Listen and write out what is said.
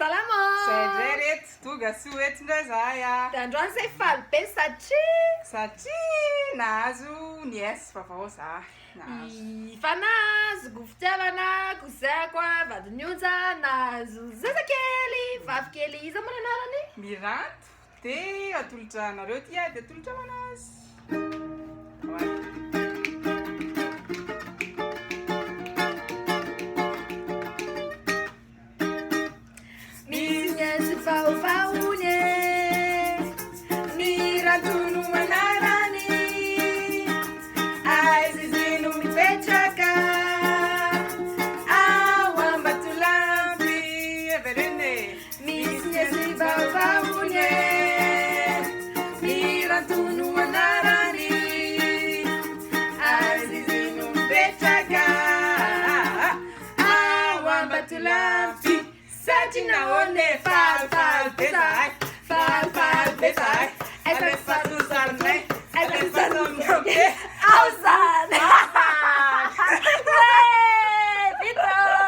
Salama! Sai reto, tonga soa eto indray zahay a. Androany zay faly be Satria nahazo niesy vaovao za. Nahazo. fa nahazo gofitiavana kozako a vadin'ionja nahazo zazakely vavikely iza moa anarany Miranto de atolotra-nareo ty a de atolotra ho anazy. misy niesy vaovaony mirantono anarany aizy izy no mipetraka ao Ambatolampy Everene. misy niesy vaovaony mirantono anarany aizy izy no mipetraka ao Ambatolampy satria nahoane falifaly be zahay falifaly be zahay Ela é fato zarnay, ela é fato ao